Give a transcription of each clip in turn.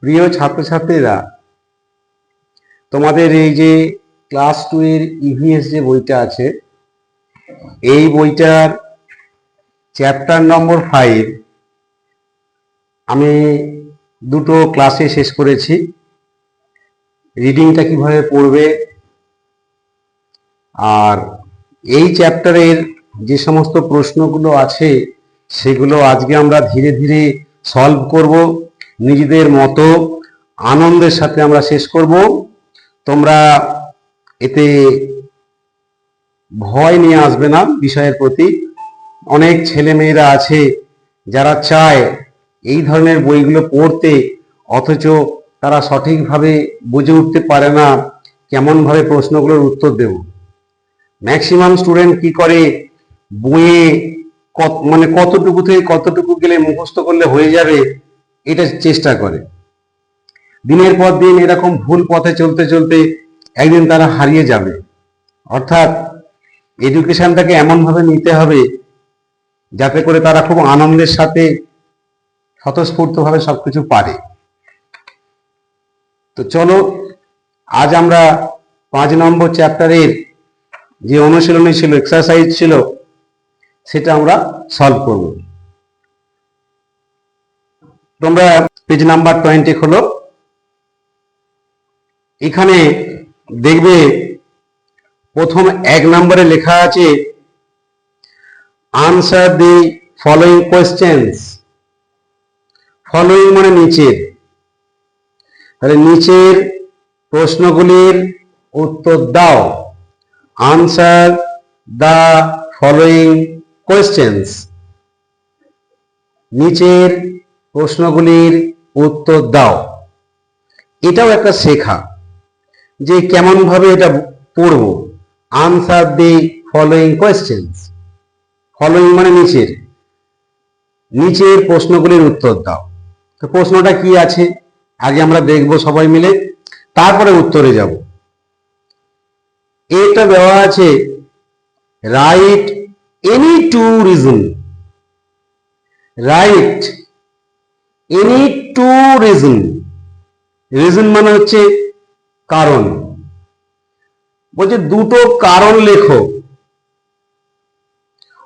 প্রিয় ছাত্রছাত্রীরা, তোমাদের এই যে ক্লাস 2 এর ইভিএস যে বইটা আছে, এই বইটার চ্যাপ্টার নম্বর 5 আমি দুটো ক্লাসে শেষ করেছি। রিডিংটা কিভাবে পড়বে আর এই চ্যাপ্টারের যে সমস্ত প্রশ্নগুলো আছে সেগুলো আজকে আমরা ধীরে ধীরে সলভ করব, নিজেদের মতো আনন্দের সাথে আমরা শেষ করব। তোমরা এতে ভয় নিয়ে আসবে না বিষয়ের প্রতি। অনেক ছেলে মেয়েরা আছে যারা চায় এই ধরনের বইগুলো পড়তে, অথচ তারা সঠিকভাবে বুঝে উঠতে পারে না কেমনভাবে প্রশ্নগুলোর উত্তর দেব। ম্যাক্সিমাম স্টুডেন্ট কি করে, বইয়ে কতটুকু থেকে কতটুকু গেলে মুখস্থ করলে হয়ে যাবে এটা চেষ্টা করে। দিনের পর দিন এরকম ভুল পথে চলতে চলতে একদিন তারা হারিয়ে যাবে। অর্থাৎ এডুকেশনটাকে এমনভাবে নিতে হবে যাতে করে তারা খুব আনন্দের সাথে স্বতঃস্ফূর্তভাবে সবকিছু পারে। তো চলো, আজ আমরা 5 নম্বর চ্যাপ্টারের যে অনুশীলনী ছিল, এক্সারসাইজ ছিল, সেটা আমরা সলভ করব। তোমরা পেজ নাম্বার 20 খোলো। এখানে দেখবে প্রথম 1 নম্বরে লেখা আছে answer the following questions. Following মানে নিচের, তাহলে নিচের প্রশ্নগুলির উত্তর দাও। আনসার দ্য ফলোইং কোয়েশ্চেন্স, নিচের প্রশ্নগুলির উত্তর দাও। এটাও একটা শেখা যে কেমন ভাবে এটা পড়ব। Answer the following questions, following মানে নিচের, নিচের প্রশ্নগুলির উত্তর দাও। তো প্রশ্নটা কি আছে আগে আমরা দেখব সবাই মিলে, তারপরে উত্তরে যাব। এটা দেওয়া আছে write any two reason. Write any two reason, reason মানে হচ্ছে কারণ। বলছে দুটো কারণ লেখো।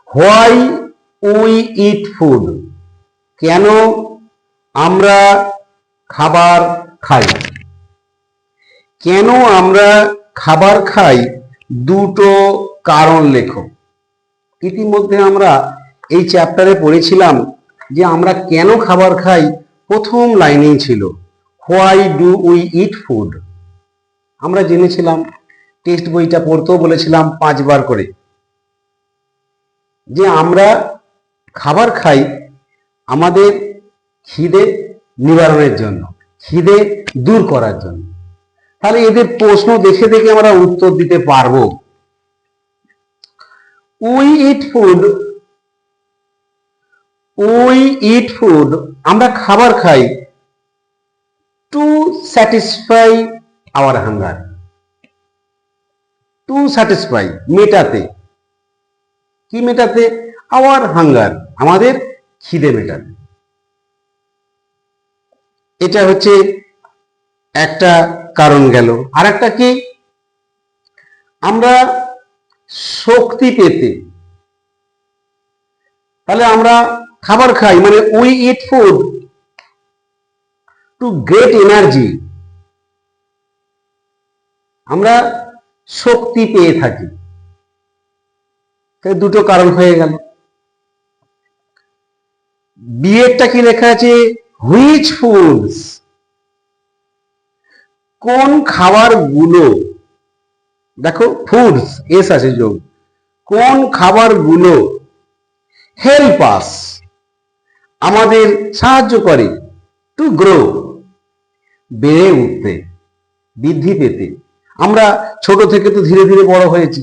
হোয়াই উই ইট ফুড, কেন আমরা খাবার খাই। কেন আমরা খাবার খাই, দুটো কারণ লেখো। ইতিমধ্যে আমরা এই চ্যাপ্টারে পড়েছিলাম যে আমরা কেন খাবার খাই প্রথম লাইনেই ছিল why do we eat food. আমরা জেনেছিলাম, টেক্সট বইটা পড়তেও বলেছিলাম 5 বার করে, যে আমরা খাবার খাই আমাদের খিদে নিবারণের জন্য, খিদে দূর করার জন্য। তাহলে এদের প্রশ্ন দেখে দেখে আমরা উত্তর দিতে পারবো। We eat food, we eat food আমরা খাবার খাই to satisfy our hunger. To satisfy মেটাতে, কি মেটাতে? আওয়ার হাঙ্গার, আমাদের খিদে মেটাতে। এটা হচ্ছে একটা কারণ গেল। আর একটা কি? আমরা শক্তি পেতে। তাহলে আমরা খাবার খাই মানে we eat food to get energy, আমরা শক্তি পেয়ে থাকি। দুটো কারণ হয়ে গেল। বিয়েরটা কি লেখা আছে? হুইচ ফুডস, কোন খাবারগুলো। দেখো ফুডস এস আছে যোগ, কোন খাবারগুলো হেল্প আস, আমাদের সাহায্য করে, টু গ্রো বেড়ে উঠতে, বৃদ্ধি পেতে। আমরা ছোট থেকে তো ধীরে ধীরে বড় হয়েছি,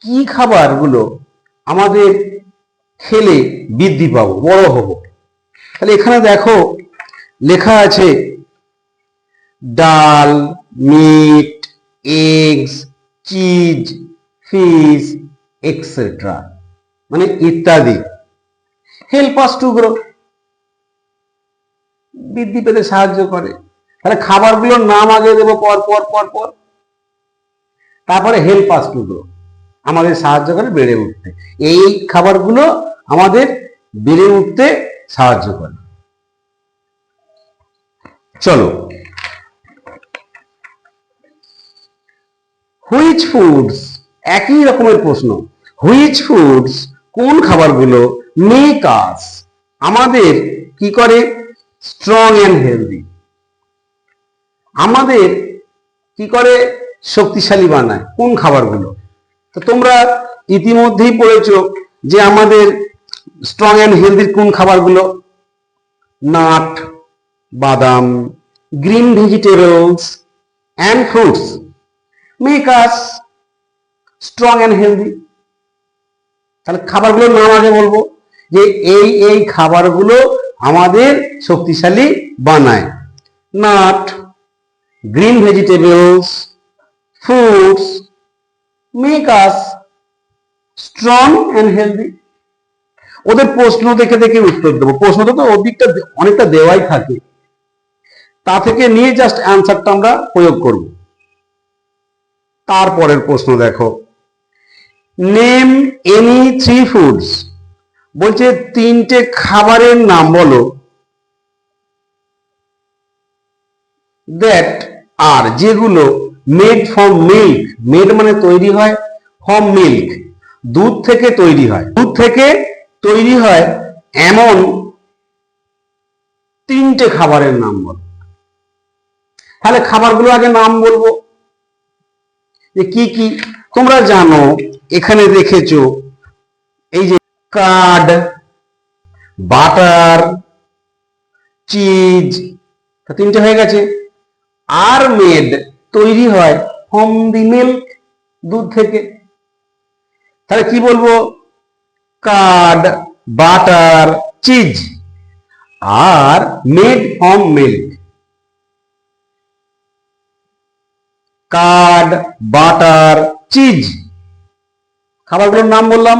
কি খাবারগুলো আমাদের খেলে বৃদ্ধি পাবো, বড় হব। তাহলে এখানে দেখো লেখা আছে dal, meat, eggs, cheese, fish etcetera, মানে ইত্যাদি। হেল্প আস টু গ্রো, বৃদ্ধি পেতে সাহায্য করে। তাহলে খাবারগুলোর নাম আগে দেবো পর পর পর পর, তারপরে হেল্প আস টু গ্রো, আমাদের সাহায্য করে বেড়ে উঠতে। এই খাবারগুলো আমাদের বেড়ে উঠতে সাহায্য করে। চলো, হুইচ ফুডস, একই রকমের প্রশ্ন, হুইচ ফুডস, কোন খাবারগুলো মেক আস, আমাদের কি করে, স্ট্রং এন্ড হেলদি, আমাদের কি করে শক্তিশালী বানায়, কোন খাবারগুলো? তো তোমরা ইতিমধ্যেই পড়েছো যে আমাদের স্ট্রং এন্ড হেলদি কোন খাবারগুলো, নাট, বাদাম, green vegetables and fruits make us strong and healthy. তাহলে খাবারগুলোর নাম আগে বলবো, যে এই এই খাবারগুলো আমাদের শক্তিশালী বানায়, nut, green vegetables, fruits make us strong and healthy. ওদের প্রশ্ন দেখে দেখে উত্তর দেবো, প্রশ্নটা তো ওদিকটা অনেকটা দেওয়াই থাকে, তা থেকে নিয়ে জাস্ট অ্যান্সারটা আমরা প্রয়োগ করব। তারপরের প্রশ্ন দেখো, নেম এনি থ্রি ফুডস, বলছে তিনটে খাবারের নাম বলো, দ্যাট আর যেগুলো মেড ফ্রম মিল্ক, মেড মানে তৈরি হয়, ফ্রম মিল্ক দুধ থেকে তৈরি হয়, দুধ থেকে তৈরি হয় এমন তিনটে খাবারের নাম বলো। তাহলে খাবারগুলো আগে নাম বলবো যে কি কি। তোমরা জানো এখানে দেখেছো এই যে কার্ড, বাটার, চিজ, তিনটে হয়ে গেছে। আর মেড তৈরি হয় ফ্রম দি মিল্ক দুধ থেকে, তাহলে কি বলবো, কার্ড, বাটার, চিজ আর made from milk, curd, butter, cheese খাবারগুলোর নাম বললাম,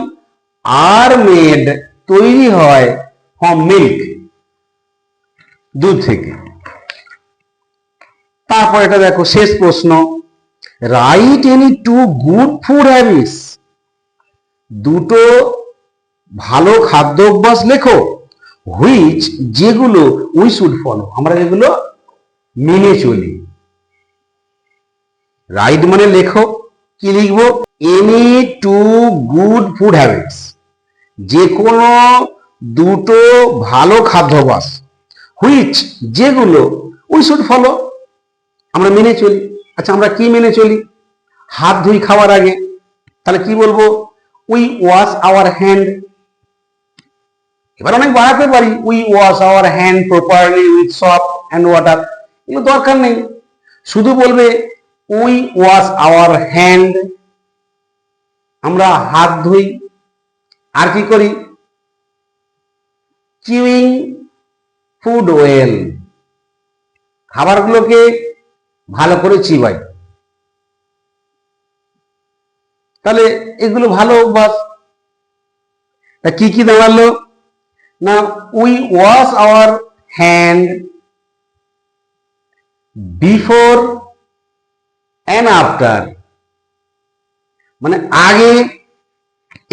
আর মেড তৈরি হয় ফ্রম মিল্ক দুধ থেকে। তারপর এটা দেখো শেষ প্রশ্ন, write any two good food habits, দুটো ভালো খাদ্য অভ্যাস লেখো, হুইচ যেগুলো উই শুড ফলো, আমরা যেগুলো মেনে চলি। রাইট মানে লেখো, কি লিখবো, any two good food habits, যে কোনো দুটো ভালো খাদ্যাভ্যাস, হুইচ যেগুলো উই শুড ফলো, আমরা মেনে চলি। আচ্ছা আমরা কি মেনে চলি, হাত ধুই খাওয়ার আগে, তাহলে কি বলবো, উই ওয়াশ আওয়ার হ্যান্ড। এবার অনেক বাড়াতে পারি, we wash our hand properly with soap and water, এগুলো দরকার নেই, শুধু বলবে উই ওয়াশ আওয়ার হ্যান্ড, আমরা হাত ধুই। আর কি করি, চিউইং ফুড ওয়েল, খাবারগুলোকে ভালো করে চিবাই। তাহলে এগুলো ভালো অভ্যাস। কি কি দাঁড়ালো না, we wash our hand before and after, মানে আগে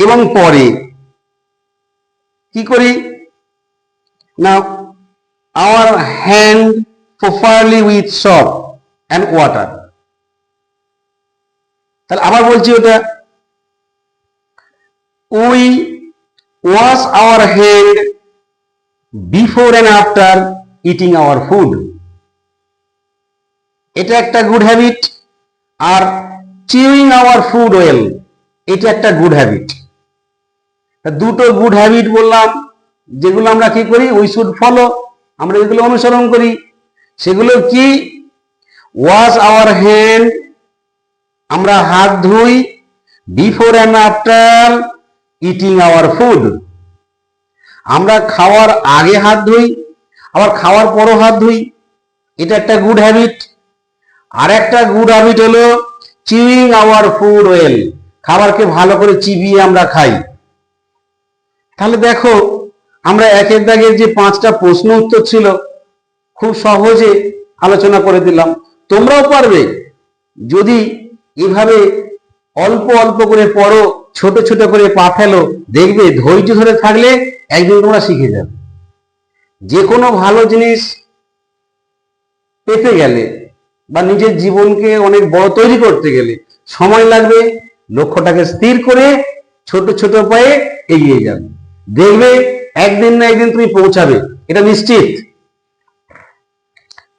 এবং পরে কি করি না, our hand properly with soap and water. তাহলে আবার বলছি ওটা, we wash our hand before and after eating our food, এটা একটা গুড হ্যাবিট। আর চিউইং আওয়ার ফুড ওয়েল, এটা একটা গুড হ্যাবিট। দুটো গুড হ্যাবিট বললাম, যেগুলো আমরা কি করি, উই শুড ফলো, আমরা যেগুলো অনুসরণ করি সেগুলো কি, ওয়াশ আওয়ার হ্যান্ড, আমরা হাত ধুই, before and after eating our food, আমরা খাওয়ার আগে হাত ধুই আবার খাওয়ার পরও হাত ধুই, এটা একটা গুড হ্যাবিট। আর একটা গুড হ্যাবিট হলো চিউইং আওয়ার ফুড ওয়েল, খাবারকে ভালো করে চিবিয়ে আমরা খাই। তাহলে দেখো আমরা একের দাগের যে 5টা প্রশ্ন উত্তর ছিল খুব সহজে আলোচনা করে দিলাম। তোমরাও পারবে যদি এভাবে অল্প অল্প করে পড়ো, ছোট ছোট করে পা ফেলো, দেখবে ধৈর্য ধরে থাকলে একদিন তোমরা শিখে যাবে। যে কোনো ভালো জিনিস পেতে গেলে বা নিজের জীবনকে অনেক বড় তৈরি করতে গেলে সময় লাগবে। লক্ষ্যটাকে স্থির করে ছোট ছোট পায়ে এগিয়ে যাবে, দেখবে একদিন না একদিন তুমি পৌঁছাবে, এটা নিশ্চিত।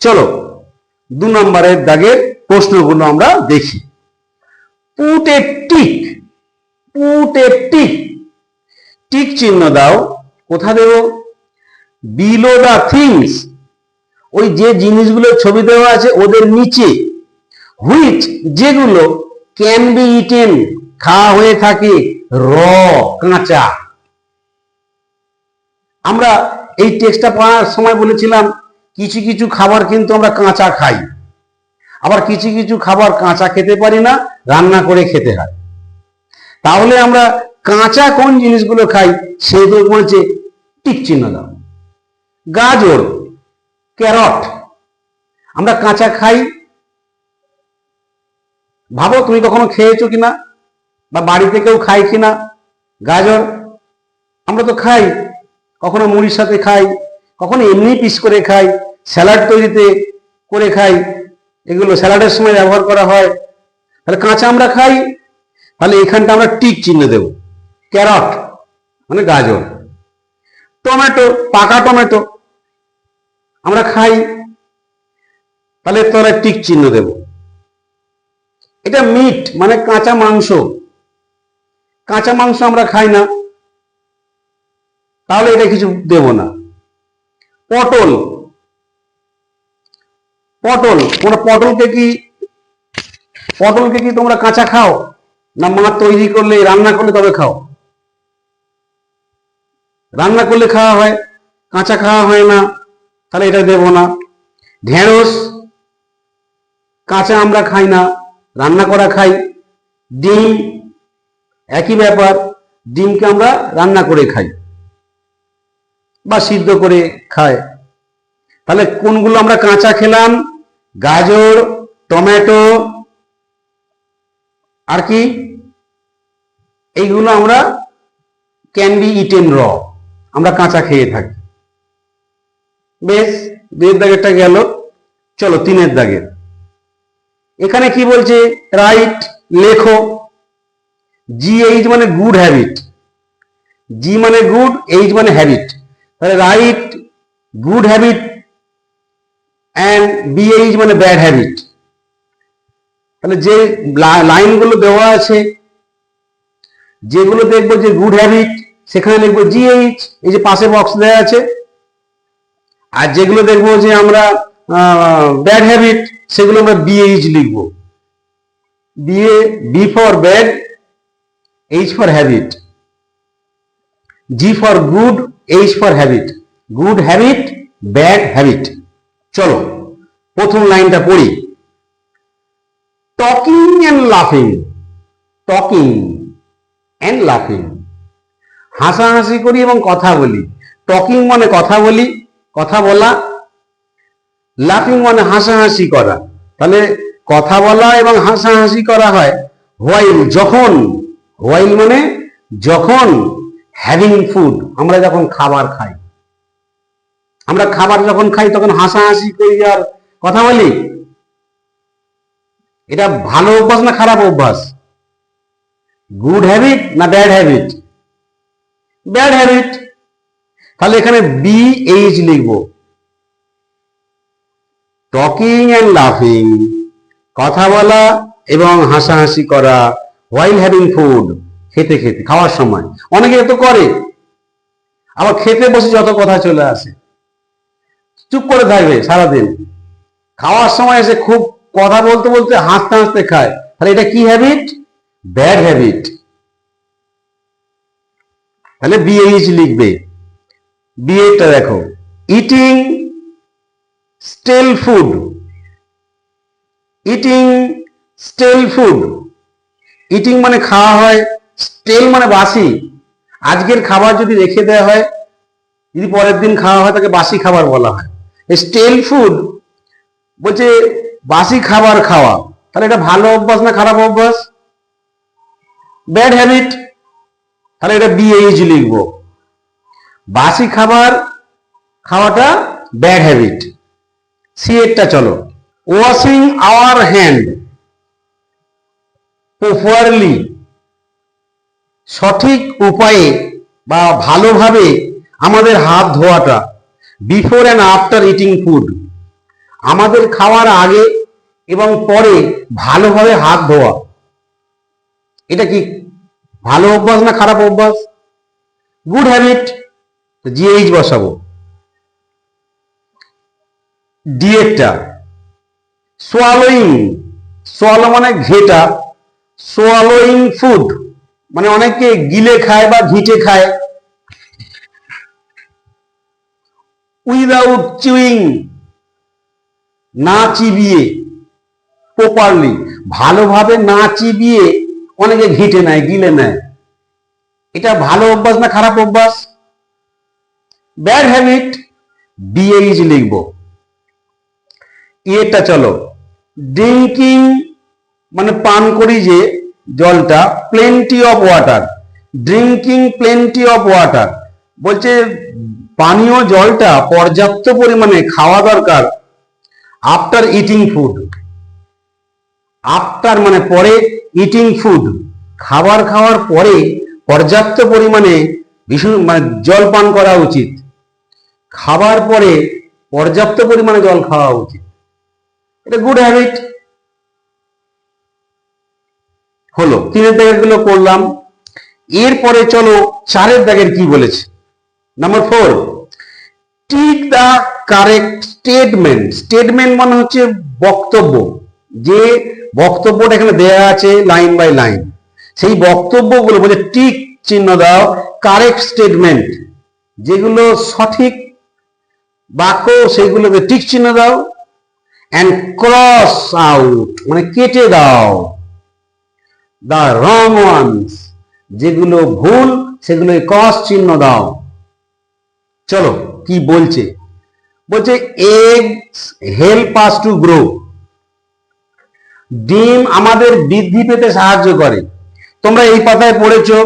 চলো 2 নম্বরের দাগের প্রশ্নগুলো আমরা দেখি। Put a tick, put a tick, tick চিহ্ন দাও। কোথা দেব? বিলো দা থিংস, ওই যে জিনিসগুলোর ছবি দেওয়া আছে ওদের নিচে। হুইচ, যেগুলো ক্যান বি ইটেন, খাওয়া হয়ে থাকে, র, কাঁচা। আমরা এই টেক্সটটা পড়ার সময় বলেছিলাম কিছু কিছু খাবার কিন্তু আমরা কাঁচা খাই, আবার কিছু কিছু খাবার কাঁচা খেতে পারি না, রান্না করে খেতে হয়। তাহলে আমরা কাঁচা কোন জিনিসগুলো খাই সেগুলো বলছে টিক চিহ্ন দাও। গাজর, ক্যারট, আমরা কাঁচা খাই। ভাবো তুমি কখনো খেয়েছো কিনা, বা বাড়িতে কেউ খায় কিনা গাজর? আমরা তো খাই, কখনো মুড়ির সাথে খাই, কখনো এমনি পিস করে খাই, স্যালাড তৈরিতে করে খাই, এগুলো স্যালাডের সময় ব্যবহার করা হয়। তাহলে কাঁচা আমরা খাই, তাহলে এখানটা আমরা টিক চিহ্ন দেব। ক্যারট মানে গাজর। টমেটো, পাকা টমেটো আমরা খাই, তাহলে তোরা টিক চিহ্ন দেব। এটা মিট মানে কাঁচা মাংস, কাঁচা মাংস আমরা খাই না, তাহলে এটা কিছু দেব না। পটল, পটল, তোমরা পটলকে কি তোমরা কাঁচা খাও, না মা তৈরি করলে রান্না করলে তবে খাও? রান্না করলে খাওয়া হয়, কাঁচা খাওয়া হয় না, তাহলে এটা দেব না। ঢেঁড়স, কাঁচা আমরা খাই না, রান্না করা খাই। ডিম, একই ব্যাপার, ডিমকে আমরা রান্না করে খাই বা সিদ্ধ করে খাই। তাহলে কোনগুলো আমরা কাঁচা খেলাম? গাজর, টমেটো, আর কি এইগুলো আমরা ক্যান বি ইটেন র, আমরা কাঁচা খেয়ে থাকি। বেশ, 2 দাগেরটা গেল। চলো 3 দাগের। এখানে কি বলছে? রাইট, লেখো। GH মানে গুড হ্যাবিট, জি মানে গুড, এইচ মানে হ্যাবিট। তাহলে right good habit and BH মানে ব্যাড হ্যাবিট। তাহলে যে লাইনগুলো দেওয়া আছে, যেগুলো দেখবো যে গুড হ্যাবিট সেখানে লিখবো GH, এই যে পাশে বক্স দেওয়া আছে। আর যেগুলো দেখবো যে আমরা ব্যাড হ্যাবিট সেগুলো আমরা BH লিখবো। B for bad, H for habit, G for good, H for habit. Good habit, bad habit. চলো প্রথম লাইনটা পড়ি। টকিং অ্যান্ড লাফিং, টকিং অ্যান্ড লাফিং, হাসাহাসি করি এবং কথা বলি। টকিং মানে কথা বলি, কথা বলা। লাফিং মানে হাসাহাসি করা। তাহলে কথা বলা এবং হাসাহাসি করা হয় হোয়াইল, যখন। হোয়াইল মানে যখন। হ্যাভিং ফুড, আমরা যখন খাবার খাই। আমরা খাবার যখন খাই তখন হাসাহাসি করি আর কথা বলি। এটা ভালো অভ্যাস না খারাপ অভ্যাস? গুড হ্যাবিট না ব্যাড হ্যাবিট? Bad habit. তাহলে এখানে BH লিখবো। টকিং অ্যান্ড লাফিং, কথা বলা এবং হাসাহাসি করা, হোয়াইল হ্যাভিং ফুড, খেতে খেতে, খাওয়ার সময়। অনেকে তো করে, আবার খেতে বসে যত কথা চলে আসে, চুপ করে থাকবে সারাদিন, খাওয়ার সময় এসে খুব কথা বলতে বলতে হাসতে হাসতে খায়। তাহলে এটা কি হ্যাবিট? Bad habit. তাহলে BH লিখবে। BHটা দেখো, eating stale food, eating stale food. Eating মানে খাওয়া হয়, স্টেল মানে বাসি। আজকের খাবার যদি রেখে দেওয়া হয়, যদি পরের দিন খাওয়া হয় তাকে বাসি খাবার বলা হয়। স্টেল ফুড বলছে বাসি খাবার খাওয়া, তাহলে এটা ভালো অভ্যাস না খারাপ অভ্যাস? ব্যাড হ্যাবিট, তাহলে এটা BH লিখবো। বাসি খাবার খাওয়াটা ব্যাড হ্যাবিট। সি এরটা চলো, ওয়াশিং আওয়ার হ্যান্ড প্রপারলি, সঠিক উপায়ে বা ভালোভাবে আমাদের হাত ধোয়াটা, before and after eating food, আমাদের খাওয়ার আগে এবং পরে ভালোভাবে হাত ধোয়া, এটা কি ভালো অভ্যাস না খারাপ অভ্যাস? গুড হ্যাবিট, GH বসাবো। ডিএটা সোয়ালোইং, সোয়ালো মানে ঘেটা, সোয়ালোইং ফুড মানে অনেকে গিলে খায় বা ঘিটে খায়। উইদাউট চুইং, না চিবিয়ে, প্রপারলি ভালোভাবে না চিবিয়ে অনেকে ঘিটে নেয়, গিলে নেয়। এটা ভালো অভ্যাস না খারাপ অভ্যাস? ব্যাড হ্যাবিট, BH লিখবো। এটা চলো, ড্রিঙ্কিং মানে পান করি যে জলটা, plenty of water, drinking plenty of water, বলছে পানীয় জলটা পর্যাপ্ত পরিমাণে খাওয়া দরকার। আফটার ইটিং ফুড, আফটার মানে পরে, ইটিং ফুড খাবার খাওয়ার পরে পর্যাপ্ত পরিমাণে ভীষণ মানে জল পান করা উচিত। খাবার পরে পর্যাপ্ত পরিমাণে জল খাওয়া উচিত, এটা গুড হ্যাবিট হলো। 3 দাগের গুলো করলাম। এরপরে চলো 4 দাগের কি বলেছে। Number 4, tick the correct statement. Statement মানে হচ্ছে বক্তব্য, যে বক্তব্যটা এখানে দেয়া আছে লাইন বাই লাইন, সেই বক্তব্যগুলো বলে টিক চিহ্ন দাও। কারেক্ট স্টেটমেন্ট যেগুলো সঠিক বাক্য সেগুলোকে টিক চিহ্ন দাও। অ্যান্ড ক্রস আউট মানে কেটে দাও দা রং ওয়ানস, যেগুলো ভুল সেগুলো ক্রস চিহ্ন দাও। চলো কি বলছে, বলছে eggs help us to grow, ডিম আমাদের বৃদ্ধি পেতে সাহায্য করে। তোমরা এই পাতায় পড়েছো,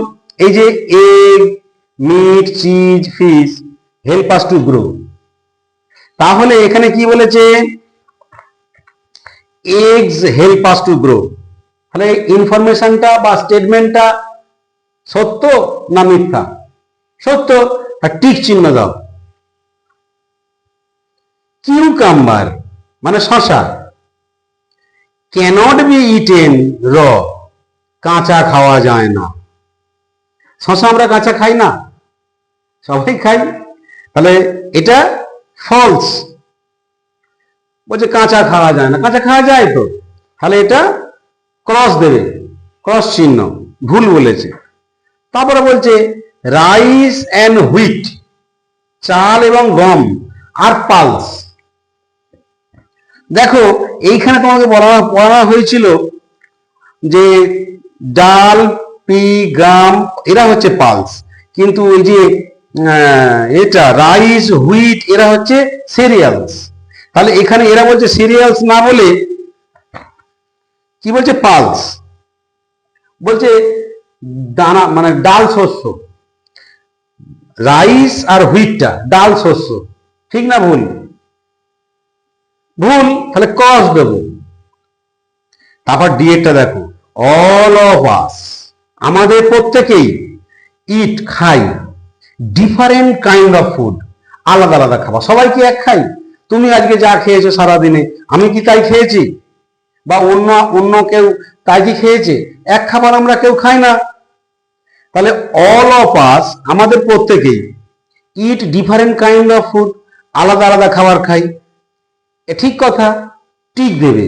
এই যে egg, meat, cheese, fish help us to grow. তাহলে এখানে কি বলেছে, eggs help us to grow, তাহলে ইনফরমেশনটা বা স্টেটমেন্টটা সত্য না মিথ্যা? সত্য, আর টিক চিহ্ন দাও। কিউকাম্বার মানে শসা, ক্যানট বি ইটেন র, কাঁচা খাওয়া যায় না। শসা আমরা কাঁচা খাই না, সবাই খাই, তাহলে এটা ফলস। বলছে কাঁচা খাওয়া যায় না, কাঁচা খাওয়া যায় তো, তাহলে এটা ক্রস দেবে, ক্রস চিহ্ন, ভুল বলেছে। তারপরে বলছে রাইস অ্যান্ড হুইট, চাল এবং গম, আর পালস। দেখো এইখানে তোমাকে পড়ানো হয়েছিল যে ডাল, পি, গ্রাম এরা হচ্ছে পালস, কিন্তু এই যে এটা রাইস, হুইট এরা হচ্ছে সিরিয়ালস। তাহলে এখানে এরা বলছে সিরিয়ালস না বলে কি বলছে, পালস। বলছে দানা মানে ডাল শস্য, রাইস আর হুইটটা ডাল শস্য, ঠিক না ভুল? ভুল, তাহলে ক্রস দেব। তারপর ডিএটা দেখো, অল অফ আস আমাদের প্রত্যেকেই, ইট খাই, ডিফারেন্ট কাইন্ড অফ ফুড আলাদা আলাদা খাবার। সবাই কি এক খাই? তুমি আজকে যা খেয়েছো সারাদিনে আমি কি তাই খেয়েছি? বা অন্য অন্য কেউ তাই কি খেয়েছে? এক খাবার আমরা কেউ খাই না। তাহলে অল অফ আস আমাদের প্রত্যেকেই, ইট ডিফারেন্ট কাইন্ড অফ ফুড আলাদা আলাদা খাবার খাই, এ ঠিক কথা, টিক দেবে।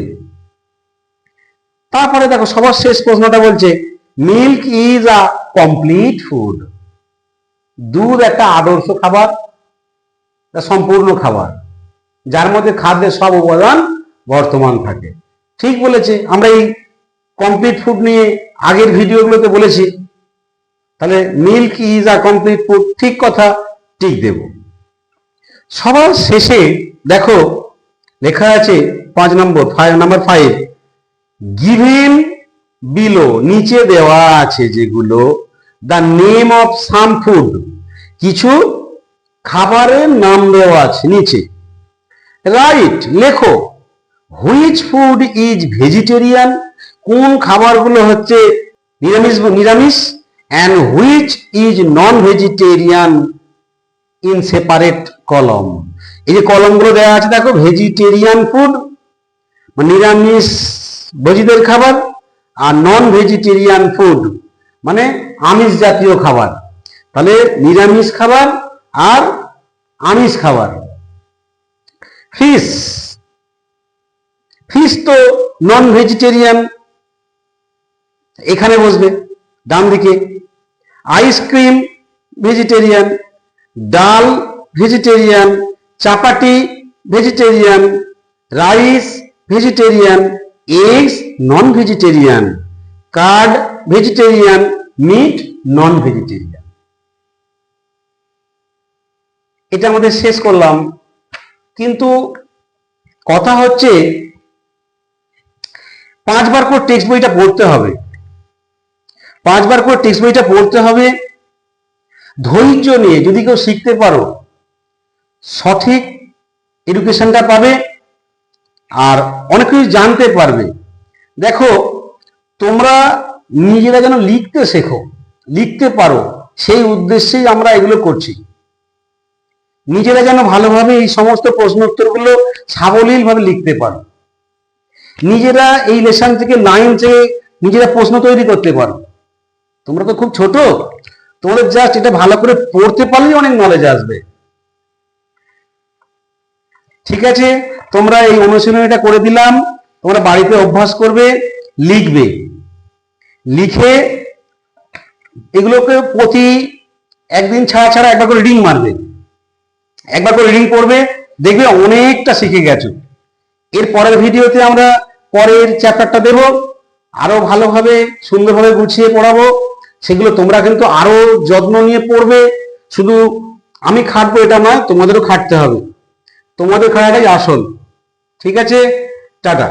তারপরে দেখো সবার শেষ প্রশ্নটা বলছে milk is a complete food, দুধ একটা আদর্শ খাবার, সম্পূর্ণ খাবার যার মধ্যে খাদ্যের সব উপাদান বর্তমান থাকে। ঠিক বলেছে, আমরা এই কমপ্লিট ফুড নিয়ে আগের ভিডিওগুলোতে বলেছি। তাহলে milk is a complete food, ঠিক কথা, টিক দেব। সবার শেষে দেখো লেখা আছে 5 গিভেন বিলো, নিচে দেওয়া আছে যেগুলো, the name of some food, কিছু খাবারের নাম দেওয়া আছে নিচে। রাইট, লেখো হুইচ ফুড ইজ ভেজিটেরিয়ান, কোন খাবারগুলো হচ্ছে নিরামিষ and which is non vegetarian in separate কলম। এই যে কলমগুলো দেওয়া আছে দেখো, ভেজিটেরিয়ান ফুড মানে নিরামিষ ভোজীদের খাবার, আর নন ভেজিটেরিয়ান ফুড মানে আমিষ জাতীয় খাবার। তাহলে নিরামিষ খাবার আর আমিষ খাবার। ফিশ, ফিশ তো নন ভেজিটেরিয়ান, এখানে বসবে ডান দিকে। Ice cream vegetarian, dal vegetarian, chapati vegetarian, rice vegetarian, eggs non vegetarian, curd vegetarian, meat non vegetarian. এটা আমাদের শেষ করলাম। কিন্তু কথা হচ্ছে 5 বার করে টেক্সট বইটা পড়তে হবে, 5 বার করে টেক্সট বইটা পড়তে হবে। ধৈর্য নিয়ে যদি কেউ শিখতে পারো, সঠিক এডুকেশনটা পাবে আর অনেক কিছু জানতে পারবে। দেখো, তোমরা নিজেরা যেন লিখতে শেখো, লিখতে পারো, সেই উদ্দেশ্যেই আমরা এগুলো করছি। নিজেরা যেন ভালোভাবে এই সমস্ত প্রশ্নোত্তরগুলো সাবলীলভাবে লিখতে পারো, নিজেরা এই লেসন থেকে লাইন থেকে নিজেরা প্রশ্ন তৈরি করতে পারো। তোমরা তো খুব ছোট, তোমাদের জাস্ট এটা ভালো করে পড়তে পারলেই অনেক নলেজ আসবে। ঠিক আছে, তোমরা এই অনুশীলনীটা করে দিলাম, তোমরা বাড়িতে অভ্যাস করবে, লিখবে, লিখে এগুলোকে প্রতি একদিন ছাড়া ছাড়া একবার করে রিডিং মারবে, একবার করে রিডিং পড়বে, দেখবে অনেকটা শিখে গেছো। এর পরের ভিডিওতে আমরা পরের চ্যাপ্টারটা দেব, আরো ভালোভাবে সুন্দরভাবে গুছিয়ে পড়াবো। সেগুলো তোমরা কিন্তু আরো যত্ন নিয়ে পড়বে। শুধু আমি খাটবো এটা নয়, তোমাদেরও খাটতে হবে, তোমাদের খাটাটাই আসল। ঠিক আছে, টাটা।